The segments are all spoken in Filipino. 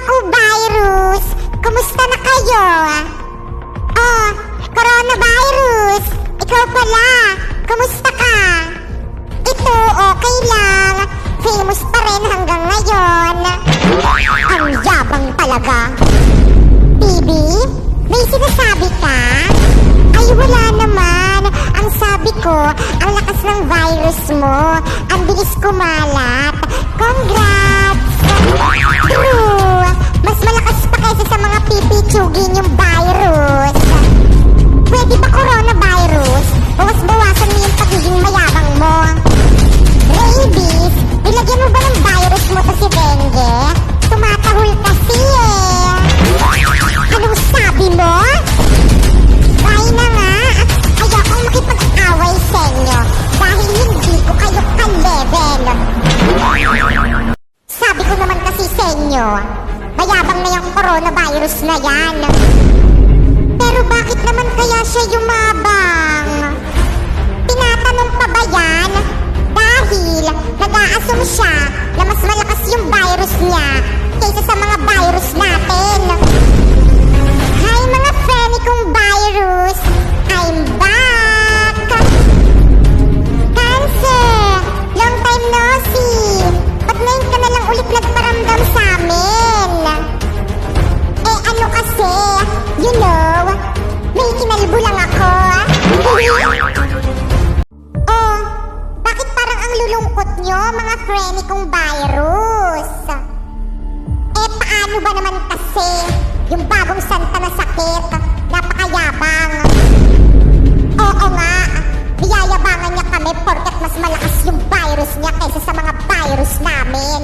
naku, virus! Kumusta na kayo? Oh, coronavirus! Ikaw pala! Kumusta ka? Ito, okay lang. Famous pa rin hanggang ngayon. Ang yabang talaga. Bibi, may sinasabi ka? Ay, wala naman. Ang sabi ko, ang lakas ng virus mo. Ang bilis kumalat. Congrats! True! Mas malakas pa kaysa sa mga pipitsugin yung virus. Pwede ba coronavirus? Bawas-bawasan mo yung pagiging mayabang mo. Rabies, nilagyan mo ba ng virus mo to si Dengue? Tumatahol kasi Anong sabi mo? Bye na nga. Ayokong makipag-away sa inyo dahil hindi ko kayo ka-level. Sabi ko naman kasi sa inyo, mayabang na yung coronavirus na yan. Pero bakit naman kaya siya yumabang? Tinatanong pa ba yan? Dahil nag-a-assume siya na mas malakas yung virus niya kaysa sa mga virus natin. Hi mga friendly kong virus! I'm back! Cancer! Long time no see! Ba't ngayon ka na lang ulit nagparamdam sa amin? Eh ano kasi, you know, may kinalbo lang ako. Oh, bakit parang ang lulungkot nyo, mga friendly kong virus? Eh paano ba naman kasi yung bagong santa na sakit, napakayabang. Oo nga, niyayabangan niya kami porket mas malakas yung virus niya kaysa sa mga virus namin.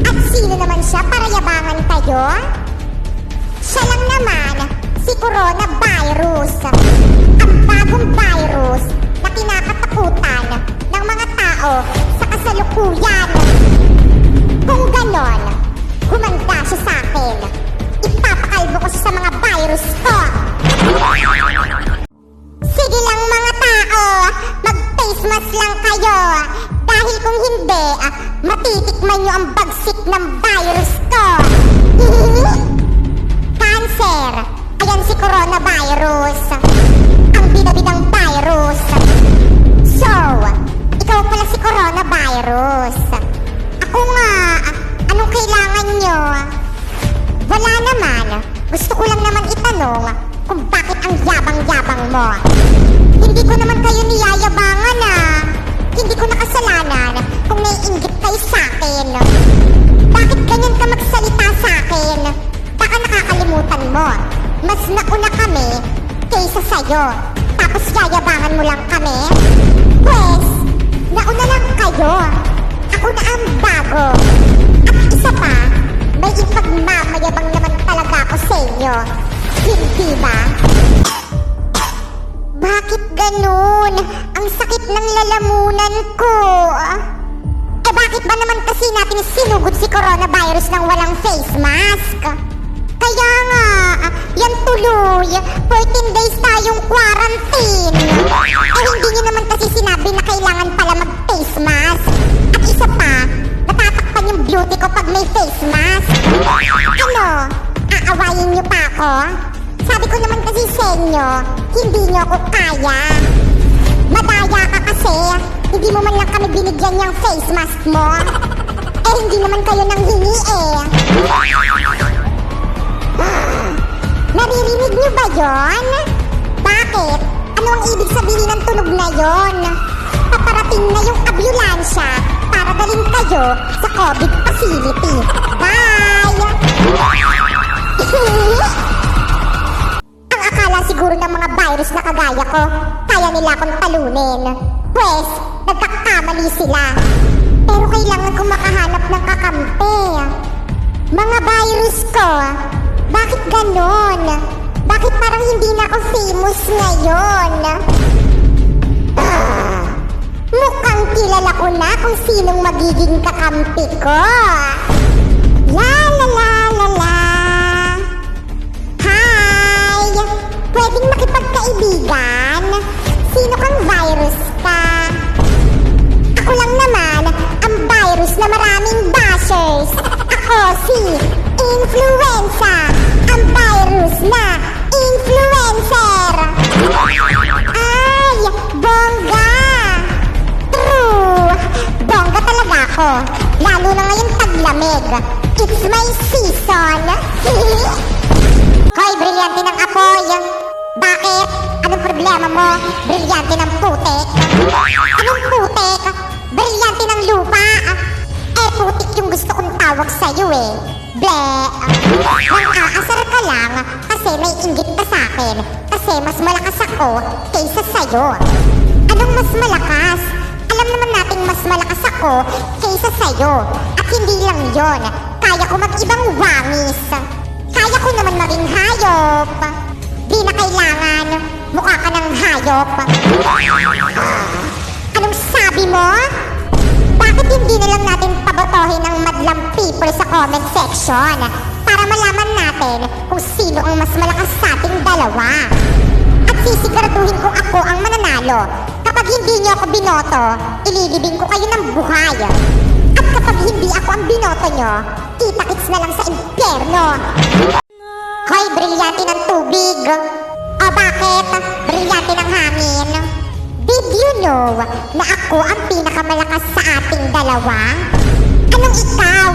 At sino naman siya para yabangan kayo? Siya lang naman, si coronavirus. Ang bagong virus na kinakatakutan ng mga tao sa kasalukuyan. Kung ganon, humanda siya sa akin. Ipapakalbo ko siya sa mga virus ko. Sige lang mga tao, mag-face mask lang kayo. Dahil kung hindi, matitikman nyo ang bagsik ng virus ko. Cancer, ayan si coronavirus. Ang bidabidang virus. So, ikaw pala si coronavirus. Ako nga, anong kailangan nyo? Wala naman. Gusto ko lang naman itanong kung bakit ang yabang-yabang mo. Hindi ko naman kayo niyayabangan Hindi ko nakasalanan kung naiinggit kayo sa akin. Bakit ganyan ka magsalita sa akin? Baka nakakalimutan mo. Mas nauna kami kaysa sa'yo. Tapos yayabangan mo lang kami? Pwes, nauna lang kayo. Ako na ang bago. At isa pa, may ipagmamayabang naman talaga ako sa inyo. Hindi ba? Bakit ganun? Ang sakit ng lalamunan ko. Eh bakit ba naman kasi natin sinugod si coronavirus ng walang face mask? Kaya nga, yan tuloy. 14 days tayong quarantine. Eh hindi nyo naman kasi sinabi na kailangan pala mag-face mask. At isa pa, natatakpan yung beauty ko pag may face mask. Ano? Aawayin nyo pa ako? Sabi ko naman kasi sa inyo, hindi nyo ako kaya. Madaya ka kasi. Hindi mo man lang kami binigyan yung face mask mo. Eh hindi naman kayo nang hingi Naririnig nyo ba yon? Bakit? Ano ang ibig sabihin ng tunog na yon? Paparating na yung ambulansya para dalhin kayo sa COVID facility. Bye! Ang akala siguro ng mga virus na kagaya ko, kaya nila akong talunin. Pwes, nagkakamali sila. Pero kailangan ko makahanap ng kakampi. Mga virus ko, bakit ganon? Bakit parang hindi na ako famous ngayon? Mukhang kilala ko na kung sinong magiging kakampi ko. La la la la la. Hi! Pwedeng makipagkaibigan? Sino kang virus ka? Ako lang naman ang virus na maraming bashers. Ako si na ngayon taglamig. It's my season. Hoy, brilyante ng apoy. Bakit? Anong problema mo? Brilyante ng putik. Anong putik? Brilyante ng lupa. Putik yung gusto kong tawag sa'yo eh. Ble. Nang-aasar ka lang kasi may inggit ka sa'kin. Kasi mas malakas ako kaysa sa'yo. Anong mas malakas? Alam naman nating mas malakas ako kaysa sa'yo. At hindi lang yon, kaya ko mag-ibang wangis. Kaya ko naman maging hayop. Di na kailangan mukha ka ng hayop. Anong sabi mo? Bakit hindi na lang natin pabotohin ang madlang people sa comment section para malaman natin kung sino ang mas malakas sa ating dalawa? At sisiguraduhin kung ako ang mananalo. Kapag hindi niyo ako binoto, ililibing ko kayo ng buhay. At kapag hindi ako ang binoto niyo, kita-kits na lang sa impyerno. Hoy, brilyante ng tubig. O bakit? Brilyante ng hangin. Did you know na ako ang pinakamalakas sa ating dalawa? Anong ikaw?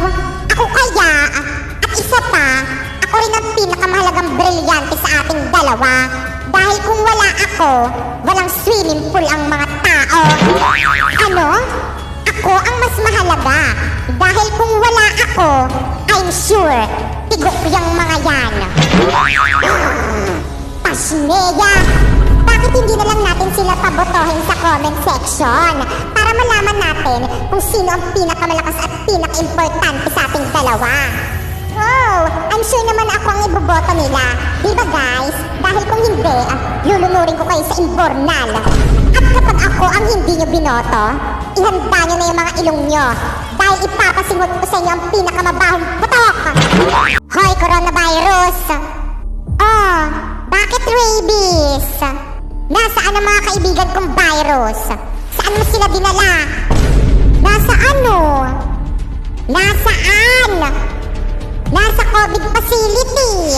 Ako kaya? At isa pa, ako rin ang pinakamahalagang brilyante sa ating dalawa. Dahil kung wala ako, walang swimming pool ang mga tao. Ano? Ako ang mas mahalaga. Dahil kung wala ako, I'm sure, tigok yung mga yan. Pasneya! Bakit hindi na lang natin sila pabotohin sa comment section para malaman natin kung sino ang pinakamalakas at pinaka-importante sa ating dalawa? Oh, I'm sure naman ako ang iboboto nila. Diba guys? Dahil kung hindi, lulunurin ko kayo sa imbornal. At kapag ako ang hindi nyo binoto, ihanda nyo na yung mga ilong nyo. Dahil ipapasingot ko sa inyo ang pinakamabahong putok. Hoy, coronavirus! Oh, bakit rabies? Nasaan ang mga kaibigan kong virus? Saan mo sila dinala? Nasa ano? Nasaan? Nasa COVID facility.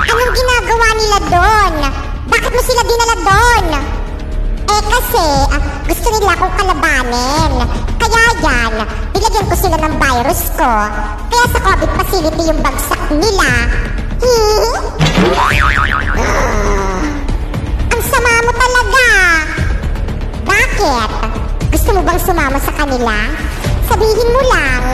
Anong ginagawa nila doon? Bakit mo sila dinala doon? Kasi gusto nila akong kalabanin. Kaya yan, nilagyan ko sila ng virus ko. Kaya sa COVID facility yung bagsak nila. Ang sama mo talaga. Bakit? Gusto mo bang sumama sa kanila? Sabihin mo lang.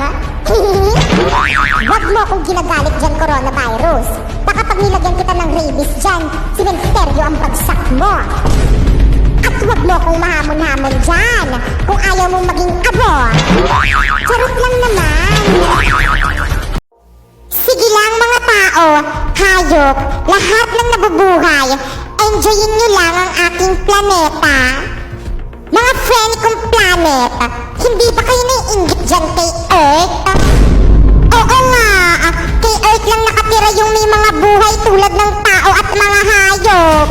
Huwag mo akong ginagalit dyan, coronavirus. Baka pag nilagyan kita ng rabies dyan, simenteryo ang bagsak mo. At huwag mo akong mahamon-hamon dyan kung ayaw mong maging abo. Charot lang naman. Sige lang mga tao, hayop, lahat ng nabubuhay, enjoyin nyo lang ang aking planeta. Mga friend kong planet, hindi ba kayo naiinggit dyan kay Earth? Oo nga, kay Earth lang nakatira yung may mga buhay tulad ng tao at mga hayop.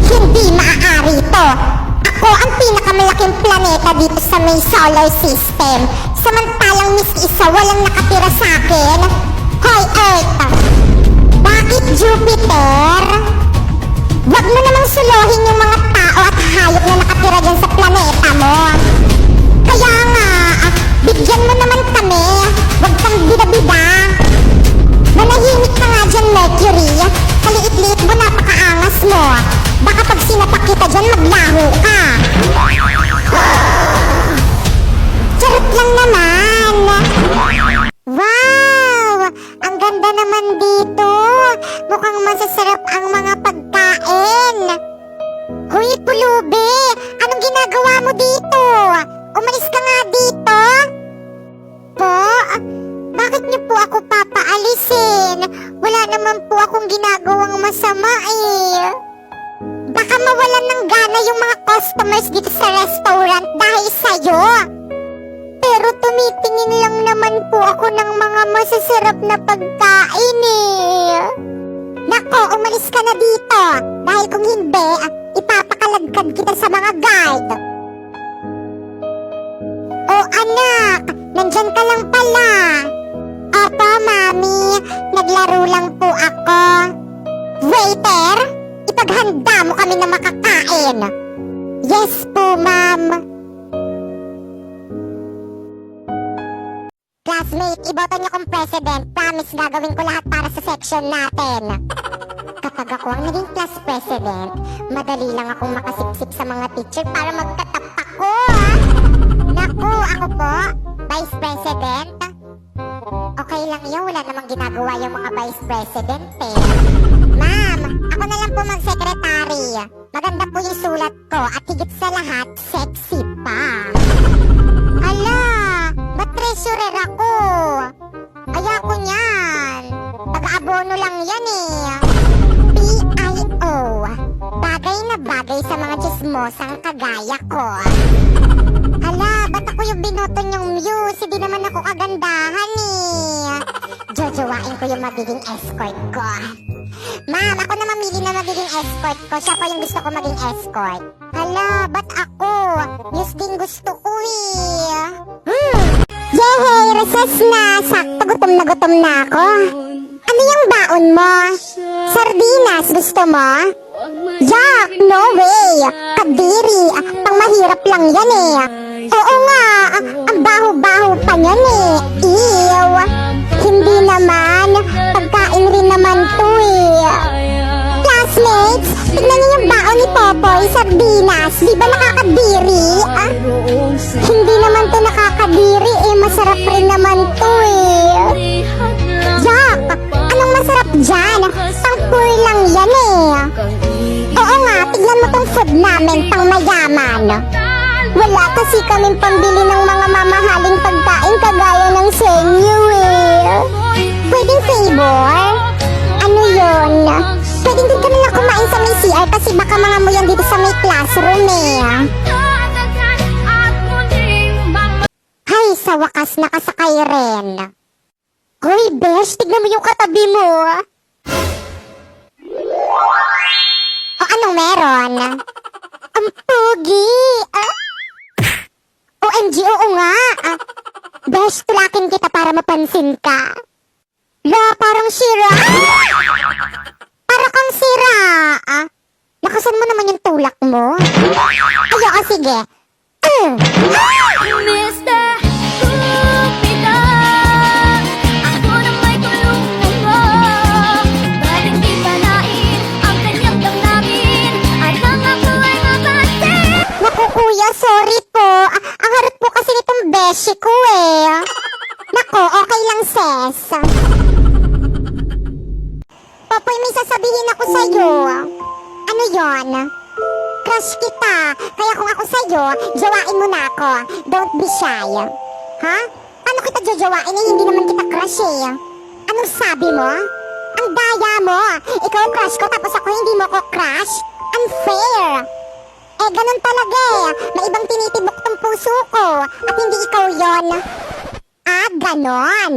Hindi maaari to. Ako ang pinakamalaking planeta dito sa may solar system. Samantalang miski isa walang nakatira sa akin. Hoy Earth, bakit Jupiter? Huwag mo namang suluhin yung mga tao at hayop na nakatira dyan sa planeta mo. Kaya nga, bigyan mo naman kami. Huwag kang bida-bida. Manahimik ka nga dyan, Mercury. Kaliit-liit mo, napakaangas mo. Baka pag sinapak kita dyan, maglaho ka. Charot lang naman. Wow! Ang ganda naman dito. Mukhang masasarap ang mga pagkain. Hoy, pulubi! Anong ginagawa mo dito? Umalis ka nga dito. Po? Bakit niyo po ako papaalisin? Wala naman po akong ginagawang masama eh. Baka mawalan ng gana yung mga customers dito sa restaurant dahil sa'yo. Pero tumitingin lang naman po ako ng mga masasarap na pagkain eh. Nako, umalis ka na dito. Dahil kung hindi, ipapakaladkad kita sa mga guard. Oh anak, nandyan ka lang pala. Opo, mami. Naglaro lang po ako. Waiter, ipaghanda mo kami na makakain. Yes po, ma'am. Classmate, iboto niyo kong president. Promise gagawin ko lahat para sa section natin. Kapag ako ang naging class president, madali lang akong makasipsip sa mga teacher para magtatap ako. Naku, ako po, vice president. Okay lang yun, wala namang ginagawa yung mga vice president eh. Ma'am, ako na lang po mag-secretary. Maganda po yung sulat ko at higit sa lahat, sexy pa. Ala, ba't treasurer ako? Ayoko niyan. Taga-abono lang yan eh. PIO, bagay na bagay sa mga chismosang kagaya ko. Hala, ba't ako yung binoto niyong muse? Hindi naman ako kagandahan eh. Jojowain ko yung magiging escort ko. Ma'am, ako na mamili na magiging escort ko. Siya pa yung gusto ko maging escort. Hala, ba't ako? Muse din gusto ko eh. Yehey, recess na. Sakto, gutom na ako. Ano yung baon mo? Sardinas, gusto mo? Jack, no way! Kadiri, pang mahirap lang yan eh. Oo nga, ang baho-baho pa yan eh. Ew! Hindi naman, pagkain rin naman to eh. Classmates, tignan niyo yung baon ni Popoy, sardinas. Di ba nakakadiri? Hindi naman to nakakadiri eh, masarap rin naman to eh. Jack, anong masarap dyan? Pang poor lang yan eh. Oo nga, tignan mo tong food namin, pang mayaman. Wala kasi kaming pambili ng mga mamahaling pagkain kagaya ng senyo eh. Pwedeng favor? Ano yun? Pwedeng din kami lang kumain sa may CR kasi baka mga mo yan dito sa may classroom eh. Hay, sa wakas nakasakay rin. Hoy, Besh, tignan mo yung katabi mo. O anong meron? Ang pogi. OMG, oo nga. Besh, tulakin kita para mapansin ka. La, parang sira. Para kang sira. Lakasan mo naman yung tulak mo. Ayoko, sige. Mr. Cupido, ako na may tulungan mo. Ba't hindi palain ang kanyang damdamin at ang ako ay mabatin? Naku, kuya, sorry po. Ang harap po kasi nitong beshi ko eh. Naku, okay lang, sis. Popoy, may sasabihin ako sa'yo. Ano yon? Crush kita. Kaya kung ako sa'yo, jowain mo na ako. Don't be shy. Ha? Paano kita jojowain eh? Hindi naman kita crush eh. Anong sabi mo? Ang daya mo. Ikaw ang crush ko tapos ako hindi mo ko crush? Unfair. Eh, ganun talaga eh. May ibang tinitibok tong puso ko. At hindi ikaw yon. Ganon.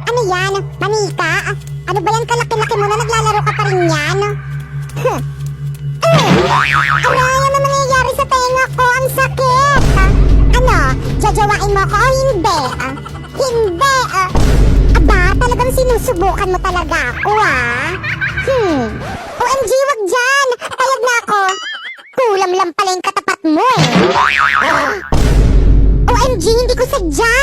Ano yan? Manika? Ano ba yan kalaki-laki mo na naglalaro ka pa rin yan? Aray, ano nangyayari sa tenga ko? Ang sakit! Ano? Jajawain mo ako o hindi? Hindi! Aba, talagang sinusubukan mo talaga ako OMG, wag dyan! Payag na ako! Kulam lang pala yung katapat mo eh! OMG, hindi ko sadya!